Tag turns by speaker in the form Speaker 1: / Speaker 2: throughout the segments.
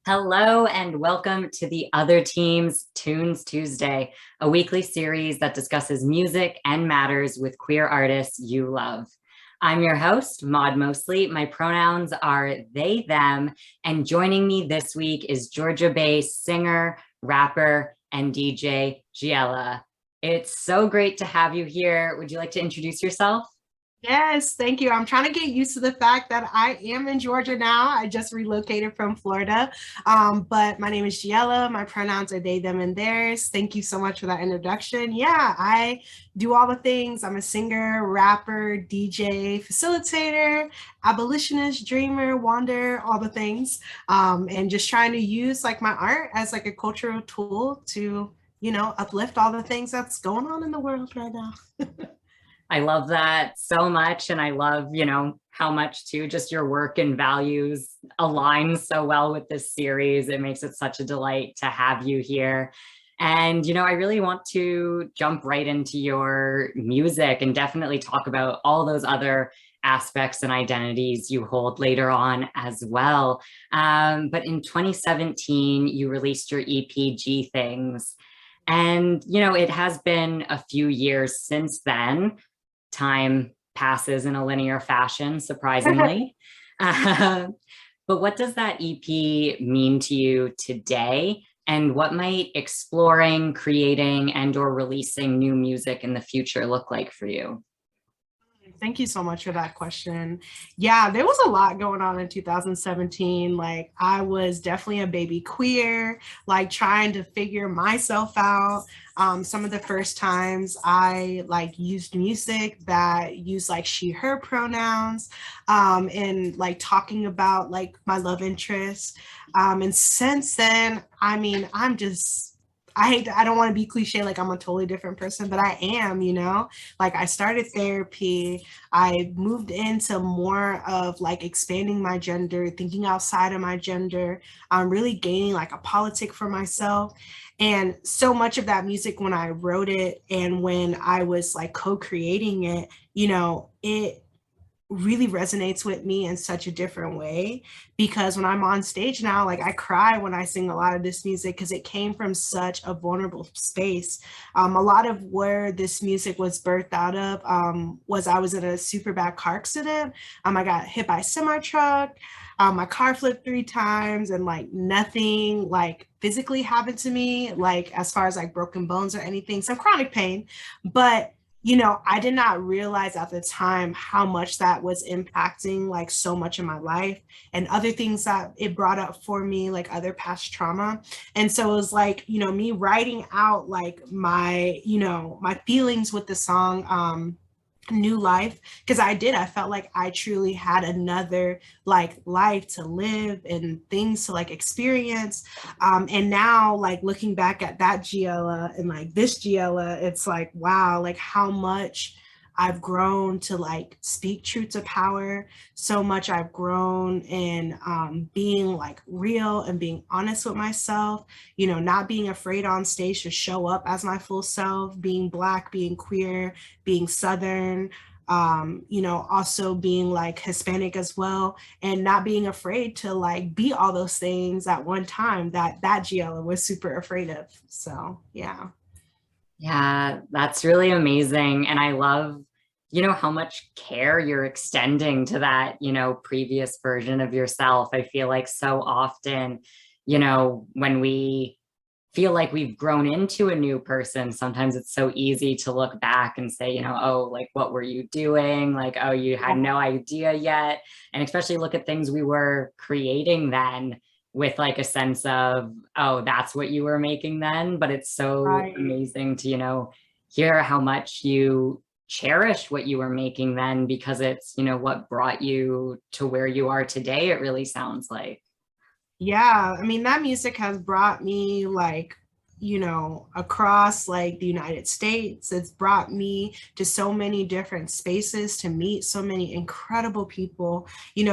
Speaker 1: Hello and welcome to the Other Team's Tunes Tuesday, a weekly series that discusses music and matters with queer artists you love. I'm your host, Maud Mosley. My pronouns are they, them, and joining me this week is Georgia-based singer, rapper, and DJ GeeXella. It's so great to have you here. Would you like to introduce yourself?
Speaker 2: Yes, thank you. I'm trying to get used to the fact that I am in Georgia now. I just relocated from Florida. But my name is GeeXella. My pronouns are they, them, and theirs. Thank you so much for that introduction. Yeah, I do all the things. I'm a singer, rapper, DJ, facilitator, abolitionist, dreamer, wanderer, all the things. And just trying to use like my art as like a cultural tool to, uplift all the things that's going on in the world right now.
Speaker 1: I love that so much. And I love, how much too, just your work and values align so well with this series. It makes it such a delight to have you here. And, I really want to jump right into your music and definitely talk about all those other aspects and identities you hold later on as well. But in 2017, you released your EP Things. And, it has been a few years since then. Time passes in a linear fashion, surprisingly. But what does that EP mean to you today? And what might exploring, creating, and or releasing new music in the future look like for you?
Speaker 2: Thank you so much for that question. Yeah, there was a lot going on in 2017. Like, I was definitely a baby queer, like trying to figure myself out. Some of the first times I like used music that used like she, her pronouns, and like talking about like my love interests. And since then, I mean, I don't want to be cliche, like I'm a totally different person, but I am, like I started therapy. I moved into more of like expanding my gender, thinking outside of my gender, really gaining like a politic for myself. And so much of that music, when I wrote it and when I was like co-creating it, it really resonates with me in such a different way, because when I'm on stage now, like I cry when I sing a lot of this music because it came from such a vulnerable space. A lot of where this music was birthed out of was I was in a super bad car accident. I got hit by a semi truck. My car flipped 3 times, and like nothing like physically happened to me, like as far as like broken bones or anything, some chronic pain. But I did not realize at the time how much that was impacting like so much of my life and other things that it brought up for me, like other past trauma. And so it was like, me writing out like my feelings with the song, new life, because I felt like I truly had another like life to live and things to like experience. And now like looking back at that GeeXella and like this GeeXella, it's like wow, like how much I've grown to like speak truth to power, so much I've grown in being like real and being honest with myself, not being afraid on stage to show up as my full self, being Black, being queer, being Southern, also being like Hispanic as well, and not being afraid to like be all those things at one time that GeeXella was super afraid of. So yeah.
Speaker 1: Yeah, that's really amazing. And I love, how much care you're extending to that, previous version of yourself. I feel like so often, when we feel like we've grown into a new person, sometimes it's so easy to look back and say, oh, like, what were you doing? Like, oh, you had no idea yet. And especially look at things we were creating then with like a sense of, oh, that's what you were making then. But it's so
Speaker 2: Right.
Speaker 1: amazing to, hear how much you cherish what you were making then because it's, what brought you to where you are today, it really sounds like.
Speaker 2: Yeah, I mean, that music has brought me like, across like the United States. It's brought me to so many different spaces to meet so many incredible people,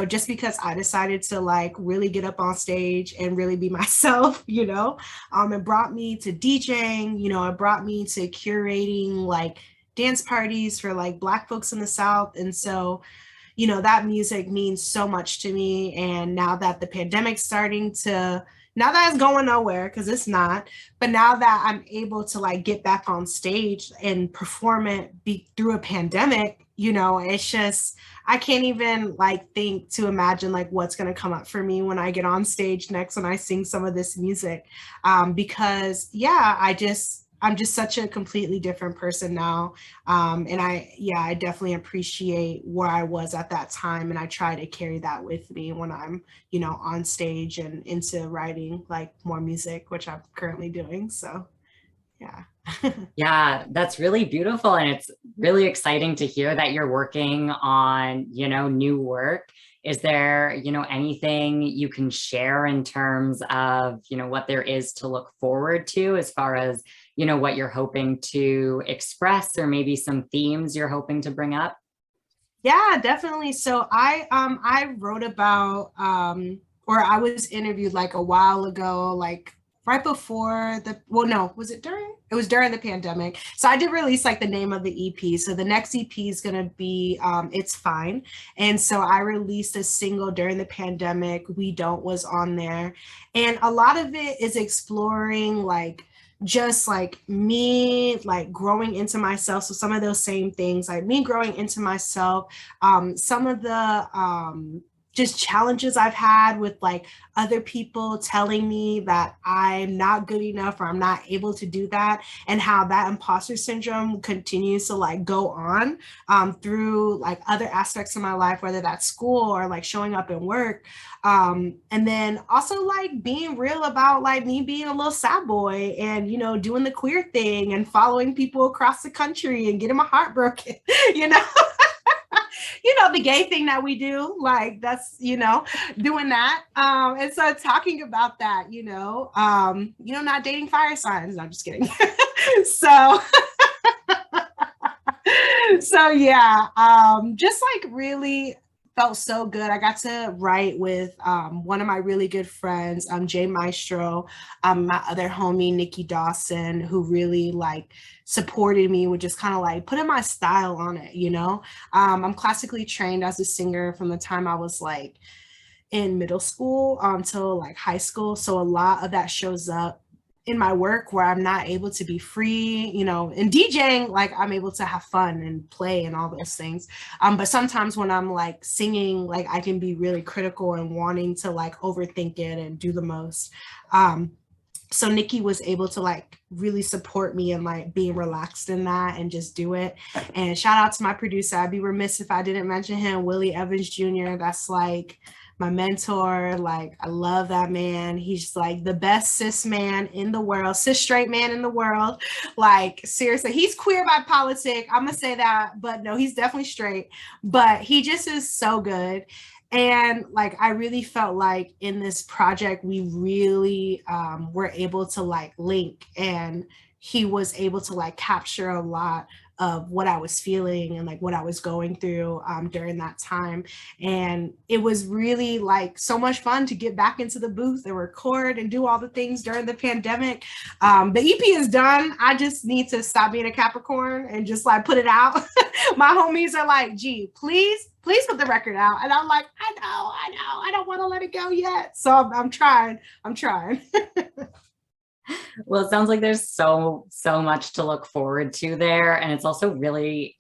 Speaker 2: just because I decided to like really get up on stage and really be myself, it brought me to DJing, it brought me to curating like dance parties for like Black folks in the South. And so that music means so much to me. And now that the pandemic's starting to, now that it's going nowhere, because it's not, but now that I'm able to like get back on stage and perform it through a pandemic, you know, it's just, I can't even like think to imagine like what's going to come up for me when I get on stage next when I sing some of this music. Because yeah, I'm just such a completely different person now. And I definitely appreciate where I was at that time. And I try to carry that with me when I'm, you know, on stage and into writing like more music, which I'm currently doing. So yeah.
Speaker 1: Yeah, that's really beautiful. And it's really exciting to hear that you're working on, new work. Is there, anything you can share in terms of, what there is to look forward to as far as, what you're hoping to express or maybe some themes you're hoping to bring up?
Speaker 2: Yeah, definitely. So I wrote about or I was interviewed like a while ago, like right before the, well, no, was it during? It was during the pandemic. So I did release like the name of the EP. So the next EP is gonna be It's Fine. And so I released a single during the pandemic. We Don't was on there. And a lot of it is exploring like just like me like growing into myself, so some of those same things like me growing into myself, some of the just challenges I've had with like other people telling me that I'm not good enough or I'm not able to do that, and how that imposter syndrome continues to like go on through like other aspects of my life, whether that's school or like showing up in work. And then also like being real about like me being a little sad boy and, you know, doing the queer thing and following people across the country and getting my heart broken, you know. You know, the gay thing that we do, like that's, you know, doing that. And so talking about that, not dating fire signs. No, I'm just kidding. so so yeah, just like really felt so good. I got to write with one of my really good friends, Jay Maestro, my other homie, Nikki Dawson, who really like supported me with just kind of like putting my style on it, you know? I'm classically trained as a singer from the time I was like in middle school until like high school. So a lot of that shows up in my work where I'm not able to be free, you know, in DJing, like I'm able to have fun and play and all those things. But sometimes when I'm like singing, like I can be really critical and wanting to like overthink it and do the most. So Nikki was able to like really support me and like being relaxed in that and just do it. And shout out to my producer. I'd be remiss if I didn't mention him, Willie Evans Jr. That's like my mentor. Like I love that man. He's like the best cis man in the world, cis straight man in the world. Like seriously, he's queer by politic. I'm gonna say that, but no, he's definitely straight. But he just is so good. And like I really felt like in this project we really were able to like link, and he was able to like capture a lot of what I was feeling and like what I was going through during that time. And it was really like so much fun to get back into the booth and record and do all the things during the pandemic. The EP is done. I just need to stop being a Capricorn and just like put it out. My homies are like, gee, please put the record out. And I'm like, I know, I don't want to let it go yet. So I'm trying.
Speaker 1: Well, it sounds like there's so much to look forward to there. And it's also really,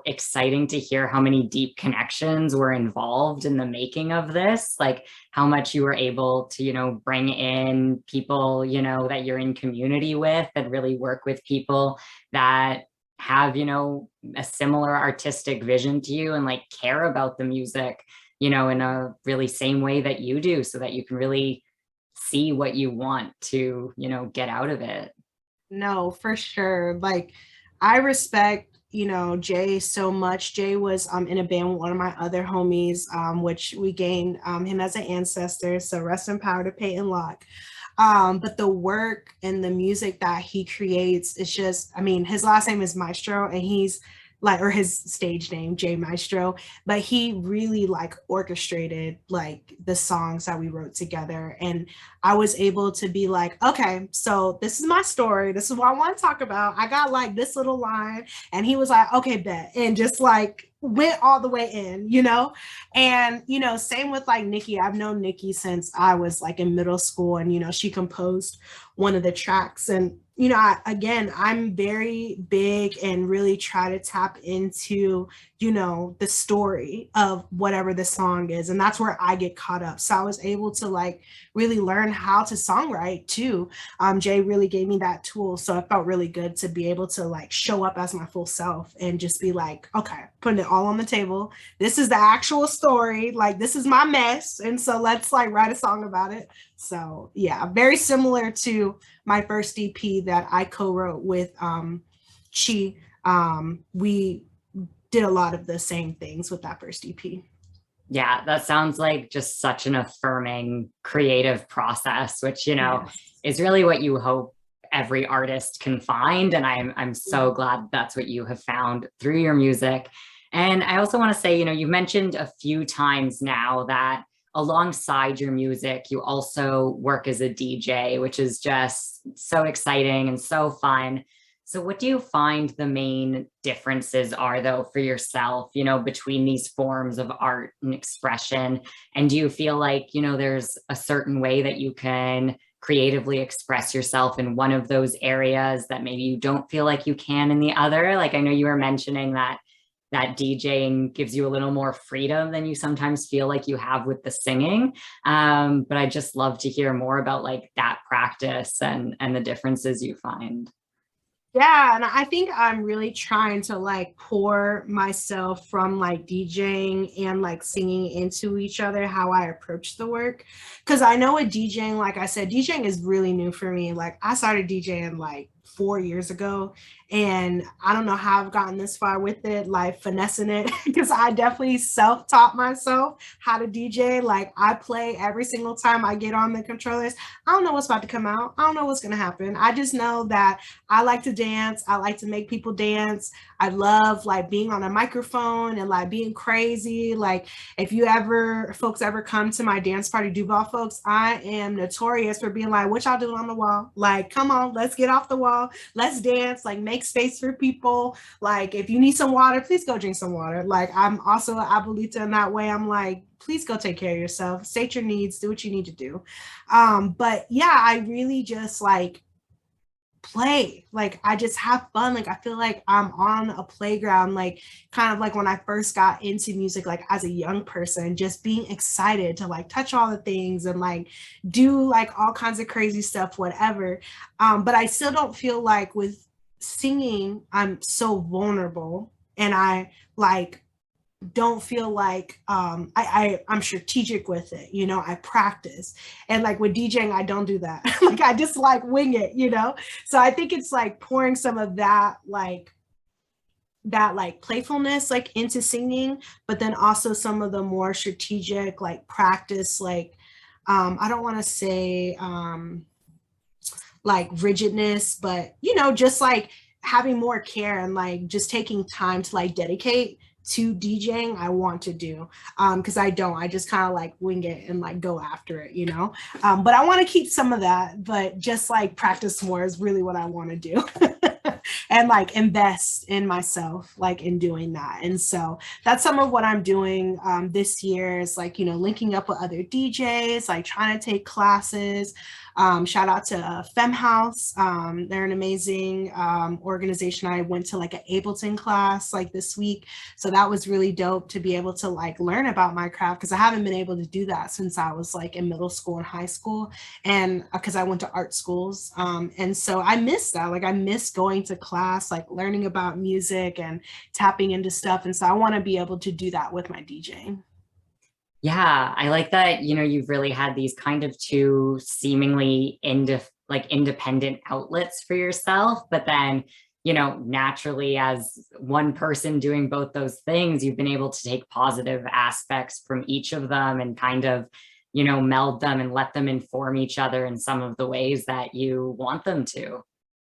Speaker 1: exciting to hear how many deep connections were involved in the making of this, like how much you were able to, bring in people, that you're in community with and really work with people that have, a similar artistic vision to you and like care about the music, in a really same way that you do, so that you can really see what you want to, get out of it.
Speaker 2: No, for sure. Like I respect, Jay so much. Jay was in a band with one of my other homies, which we gained him as an ancestor. So rest in power to Peyton Locke. But the work and the music that he creates is just, I mean, his last name is Maestro, and he's like, or his stage name, J Maestro, but he really like orchestrated like the songs that we wrote together. And I was able to be like, okay, so this is my story. This is what I want to talk about. I got like this little line. And he was like, okay, bet. And just like went all the way in, you know? And, you know, same with like Nikki. I've known Nikki since I was like in middle school, and, you know, she composed one of the tracks. And you know, again, I'm very big and really try to tap into, you know, the story of whatever the song is. And that's where I get caught up. So I was able to like really learn how to songwrite too. Jay really gave me that tool. So it felt really good to be able to like show up as my full self and just be like, okay, putting it all on the table. This is the actual story. Like, this is my mess. And so let's like write a song about it. So yeah, very similar to my first EP that I co-wrote with Chi. We did a lot of the same things with that first EP.
Speaker 1: Yeah, that sounds like just such an affirming creative process, which, you know,
Speaker 2: Yes.
Speaker 1: is really what you hope every artist can find. And I'm so glad that's what you have found through your music. And I also want to say, you know, you mentioned a few times now that alongside your music, you also work as a DJ, which is just so exciting and so fun. So what do you find the main differences are, though, for yourself, you know, between these forms of art and expression? And do you feel like, you know, there's a certain way that you can creatively express yourself in one of those areas that maybe you don't feel like you can in the other? Like, I know you were mentioning that DJing gives you a little more freedom than you sometimes feel like you have with the singing. But I just love to hear more about like that practice and the differences you find.
Speaker 2: Yeah, and I think I'm really trying to like pour myself from like DJing and like singing into each other, how I approach the work. Cause I know with DJing, like I said, DJing is really new for me. Like I started DJing like 4 years ago, and I don't know how I've gotten this far with it, like finessing it, because I definitely self-taught myself how to DJ. Like I play every single time I get on the controllers. I don't know what's about to come out. I don't know what's gonna happen. I just know that I like to dance. I like to make people dance. I love like being on a microphone and like being crazy. Like if you ever, folks ever come to my dance party, Duval Folks, I am notorious for being like, what y'all doing on the wall? Like, come on, let's get off the wall. Let's dance, like make space for people. Like if you need some water, please go drink some water. Like I'm also an abuelita in that way. I'm like, please go take care of yourself, state your needs, do what you need to do. But yeah, I really just like play, like I just have fun. Like I feel like I'm on a playground, like kind of like when I first got into music, like as a young person, just being excited to like touch all the things and like do like all kinds of crazy stuff, whatever. But I still don't feel like with singing I'm so vulnerable, and I like don't feel like I'm strategic with it, you know. I practice, and like with DJing I don't do that. Like I just like wing it, you know. So I think it's like pouring some of that like playfulness like into singing, but then also some of the more strategic like practice, like I don't want to say like rigidness, but you know, just like having more care and like just taking time to like dedicate to DJing. I want to do because I just kind of like wing it and like go after it, you know. But I want to keep some of that, but just like practice more is really what I want to do. And like invest in myself like in doing that. And so that's some of what I'm doing this year, is like, you know, linking up with other DJs, like trying to take classes. Shout out to Fem House. They're an amazing organization. I went to like an Ableton class like this week. So that was really dope to be able to like learn about my craft, because I haven't been able to do that since I was like in middle school and high school, and because I went to art schools. And so I miss that. Like I miss going to class, like learning about music and tapping into stuff. And so I want to be able to do that with my DJing.
Speaker 1: Yeah, I like that, you know, you've really had these kind of two seemingly independent outlets for yourself, but then, you know, naturally as one person doing both those things, you've been able to take positive aspects from each of them and kind of, you know, meld them and let them inform each other in some of the ways that you want them to.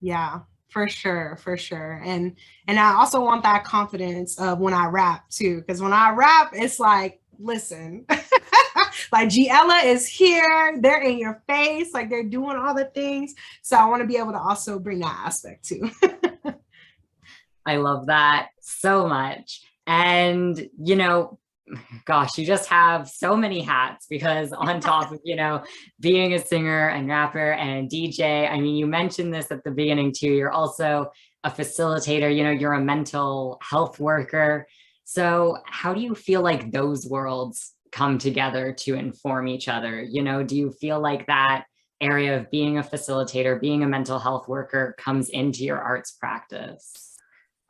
Speaker 2: Yeah. For sure, for sure. And I also want that confidence of when I rap too, because when I rap, it's like, listen, like GeeXella is here, they're in your face, like they're doing all the things. So I want to be able to also bring that aspect too.
Speaker 1: I love that so much. And, you know, gosh, you just have so many hats because on top of, you know, being a singer and rapper and DJ, I mean, you mentioned this at the beginning too, you're also a facilitator, you know, you're a mental health worker. So how do you feel like those worlds come together to inform each other? You know, do you feel like that area of being a facilitator, being a mental health worker comes into your arts practice?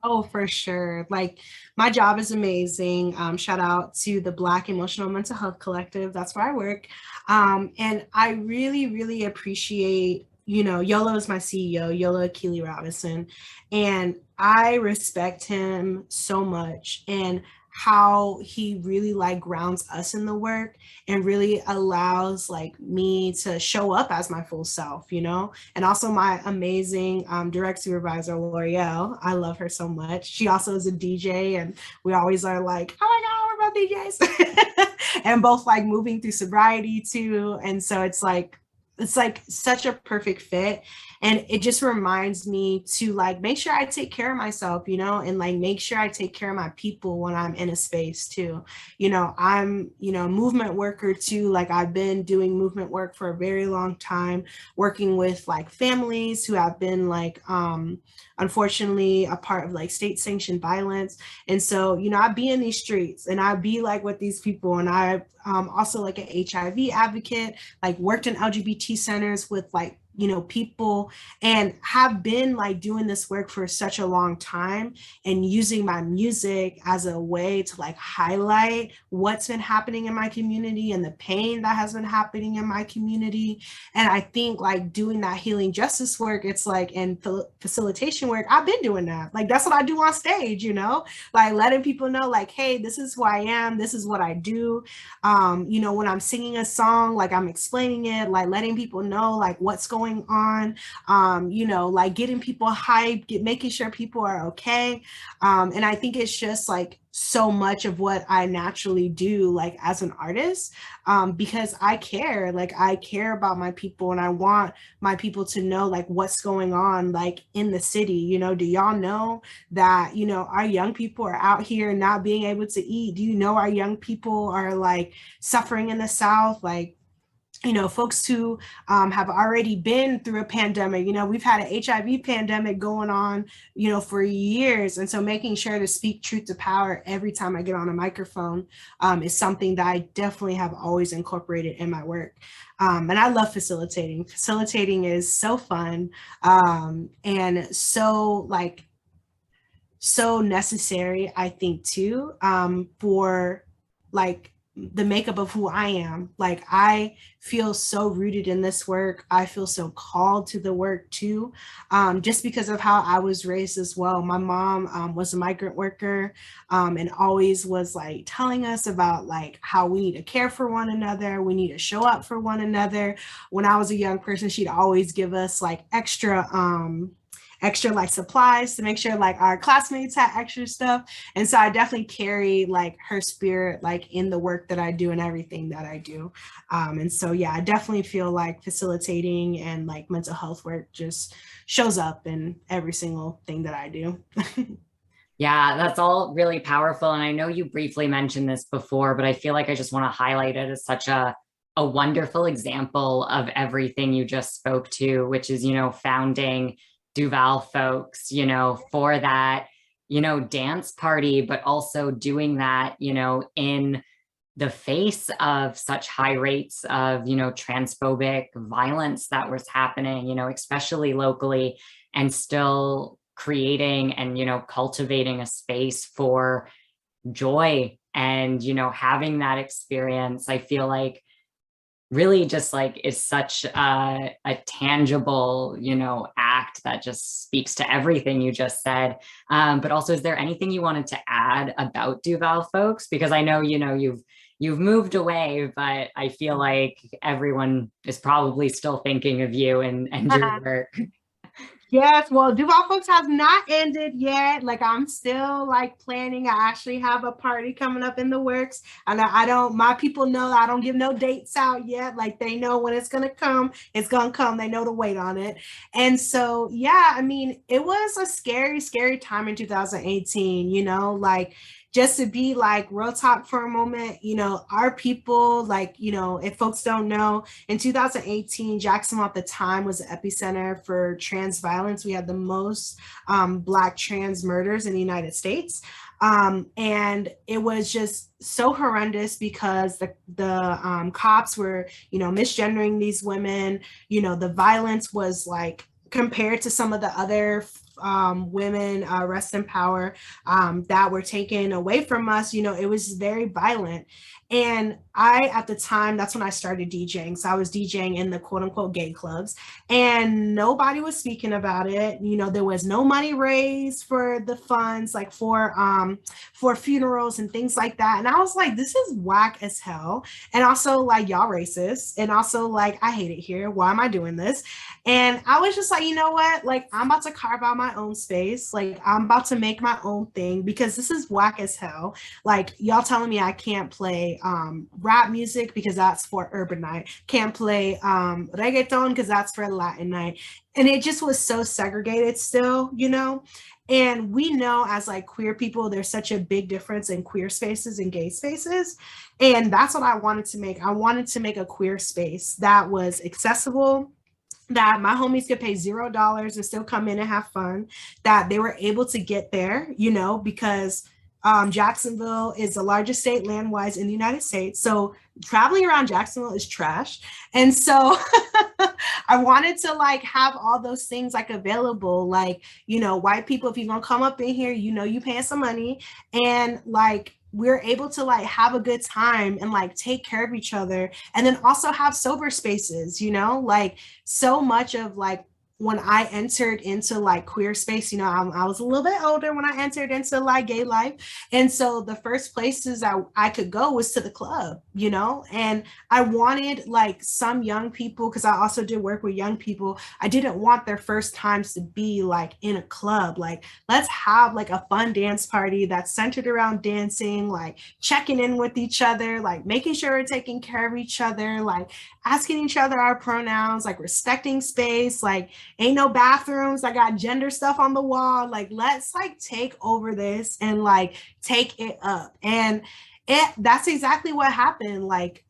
Speaker 2: Oh, for sure. Like my job is amazing. Shout out to the Black Emotional Mental Health Collective. That's where I work. And I really, really appreciate, you know, Yolo is my CEO, Yola Keely Robinson. And I respect him so much and how he really like grounds us in the work and really allows like me to show up as my full self, you know, and also my amazing direct supervisor, L'Oreal. I love her so much. She also is a DJ and we always are like, oh my God, we're about DJs. And both like moving through sobriety too. And so it's like such a perfect fit. And it just reminds me to like make sure I take care of myself, you know, and like make sure I take care of my people when I'm in a space too. You know, I'm, you know, movement worker too. Like I've been doing movement work for a very long time, working with like families who have been like unfortunately a part of like state sanctioned violence. And so, you know, I'd be in these streets and I'd be like with these people. And I also like an HIV advocate, like worked in LGBT centers with like, you know, people and have been like doing this work for such a long time and using my music as a way to like highlight what's been happening in my community and the pain that has been happening in my community. And I think like doing that healing justice work, it's like in facilitation work, I've been doing that. Like that's what I do on stage, you know, like letting people know like, hey, this is who I am, this is what I do. You know, when I'm singing a song, like I'm explaining it, like letting people know like what's going on, you know, like getting people hyped, making sure people are okay. And I think it's just like so much of what I naturally do, like as an artist, because I care, like I care about my people and I want my people to know like what's going on like in the city. You know, do y'all know that, you know, our young people are out here not being able to eat? Do you know our young people are like suffering in the South? Like, you know, folks who have already been through a pandemic, you know, we've had an HIV pandemic going on, you know, for years. And so making sure to speak truth to power every time I get on a microphone is something that I definitely have always incorporated in my work. And I love facilitating. Facilitating is so fun and so like, so necessary, I think, too, for like the makeup of who I am. Like I feel so rooted in this work. I feel so called to the work too, just because of how I was raised as well. My mom was a migrant worker and always was like telling us about like how we need to care for one another. We need to show up for one another. When I was a young person, she'd always give us like extra like supplies to make sure like our classmates had extra stuff. And so I definitely carry like her spirit like in the work that I do and everything that I do. And so yeah, I definitely feel like facilitating and like mental health work just shows up in every single thing that I do.
Speaker 1: Yeah, that's all really powerful. And I know you briefly mentioned this before, but I feel like I just want to highlight it as such a wonderful example of everything you just spoke to, which is, you know, founding Duval Folks, you know, for that, you know, dance party, but also doing that, you know, in the face of such high rates of, you know, transphobic violence that was happening, you know, especially locally, and still creating and, you know, cultivating a space for joy and, you know, having that experience. I feel like really just like is such a tangible, you know, act that just speaks to everything you just said. But also, is there anything you wanted to add about Duval Folks? Because I know, you know, you've moved away, but I feel like everyone is probably still thinking of you and your work.
Speaker 2: Yes, well, Duval Folks has not ended yet. Like I'm still like planning. I actually have a party coming up in the works. And I don't, my people know I don't give no dates out yet. Like they know when it's gonna come, it's gonna come. They know to wait on it. And so yeah, I mean, it was a scary, scary time in 2018, you know, like just to be like real talk for a moment, you know, our people, like, you know, if folks don't know, in 2018, Jacksonville at the time was the epicenter for trans violence. We had the most Black trans murders in the United States. And it was just so horrendous because the cops were, you know, misgendering these women. You know, the violence was like compared to some of the other women, rest in power, that were taken away from us, you know, it was very violent. And I, at the time, that's when I started DJing. So I was DJing in the quote unquote gay clubs, and nobody was speaking about it. You know, there was no money raised for the funds, like for funerals and things like that. And I was like, this is whack as hell. And also like y'all racist. And also like, I hate it here. Why am I doing this? And I was just like, you know what? Like, I'm about to carve out my own space. Like, I'm about to make my own thing because this is whack as hell. Like, y'all telling me I can't play rap music because that's for urban night, can't play reggaeton because that's for Latin night. And it just was so segregated still, you know? And we know as like queer people, there's such a big difference in queer spaces and gay spaces. And that's what I wanted to make. I wanted to make a queer space that was accessible, that my homies could pay $0 and still come in and have fun, that they were able to get there, you know, because Jacksonville is the largest state land-wise in the United States. So traveling around Jacksonville is trash. And so I wanted to like have all those things like available, like, you know, white people, if you're gonna come up in here, you know, you paying some money, and like we're able to like have a good time and like take care of each other, and then also have sober spaces, you know, like so much of like when I entered into like queer space, you know, I was a little bit older when I entered into like gay life. And so the first places I could go was to the club, you know, and I wanted like some young people, because I also did work with young people. I didn't want their first times to be like in a club. Like, let's have like a fun dance party that's centered around dancing, like checking in with each other, like making sure we're taking care of each other, like asking each other our pronouns, like respecting space, like ain't no bathrooms, I got gender stuff on the wall, like let's like take over this and like take it up. And that's exactly what happened. Like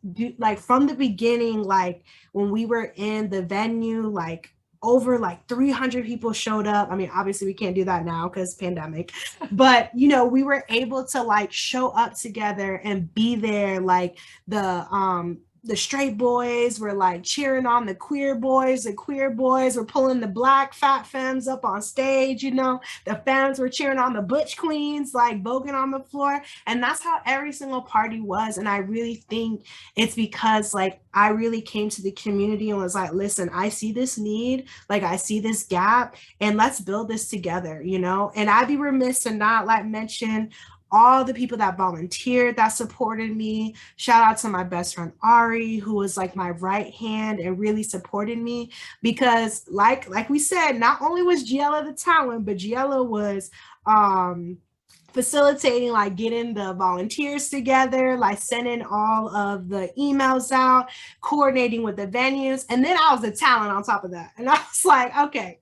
Speaker 2: from the beginning, like when we were in the venue, like over like 300 people showed up. I mean, obviously we can't do that now because pandemic, but you know, we were able to like show up together and be there. Like the straight boys were like cheering on the queer boys. The queer boys were pulling the Black fat femmes up on stage. You know, the femmes were cheering on the butch queens, like voguing on the floor. And that's how every single party was. And I really think it's because like I really came to the community and was like, listen, I see this need, like I see this gap, and let's build this together, you know? And I'd be remiss to not like mention all the people that volunteered, that supported me. Shout out to my best friend Ari, who was like my right hand and really supported me, because like we said, not only was GeeXella the talent, but GeeXella was facilitating, like getting the volunteers together, like sending all of the emails out, coordinating with the venues. And then I was the talent on top of that. And I was like, okay.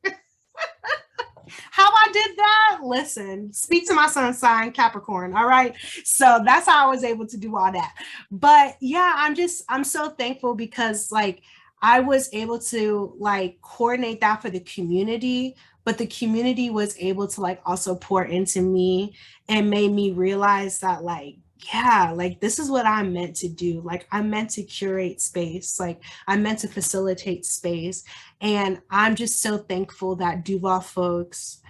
Speaker 2: How I did that? Listen, speak to my sun sign, Capricorn. All right. So that's how I was able to do all that. But yeah, I'm so thankful because like I was able to like coordinate that for the community, but the community was able to like also pour into me and made me realize that like, yeah, like this is what I'm meant to do. Like I'm meant to curate space. Like I'm meant to facilitate space. And I'm just so thankful that Duval Folks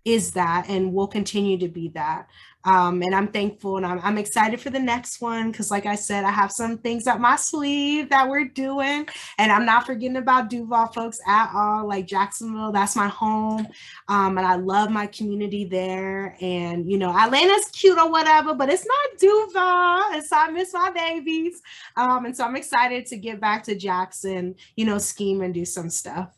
Speaker 2: is that and will continue to be that. And I'm thankful, and I'm excited for the next one because like I said, I have some things up my sleeve that we're doing, and I'm not forgetting about Duval Folks at all. Like Jacksonville, that's my home, and I love my community there. And you know, Atlanta's cute or whatever, but it's not Duval, and so I miss my babies. And so I'm excited to get back to Jackson, you know, scheme and do some stuff.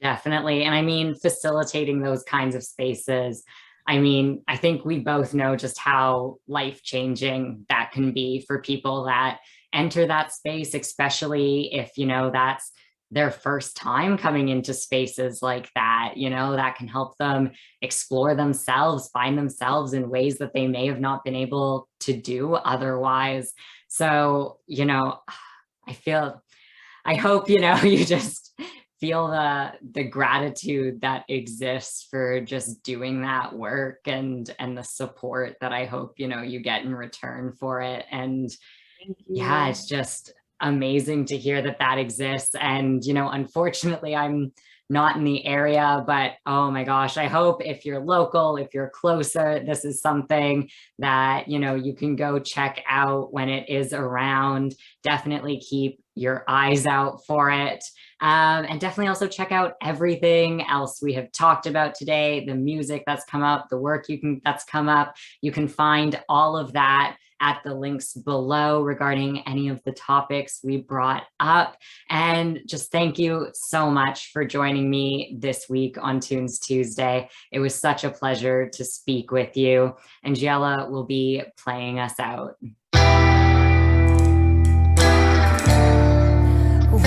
Speaker 1: Definitely. And I mean, facilitating those kinds of spaces. I mean, I think we both know just how life-changing that can be for people that enter that space, especially if, that's their first time coming into spaces like that, that can help them explore themselves, find themselves in ways that they may have not been able to do otherwise. So, I feel I hope, you just feel the gratitude that exists for just doing that work and the support that I hope, you get in return for it. And
Speaker 2: Thank
Speaker 1: yeah,
Speaker 2: you.
Speaker 1: it's just amazing to hear that that exists. And, unfortunately, I'm not in the area, but oh my gosh, I hope if you're local, if you're closer, this is something that, you can go check out when it is around. Definitely keep your eyes out for it. And definitely also check out everything else we have talked about today, the music that's come up, the work that's come up. You can find all of that at the links below regarding any of the topics we brought up. And just thank you so much for joining me this week on Tunes Tuesday. It was such a pleasure to speak with you. And GeeXella will be playing us out.
Speaker 3: We'll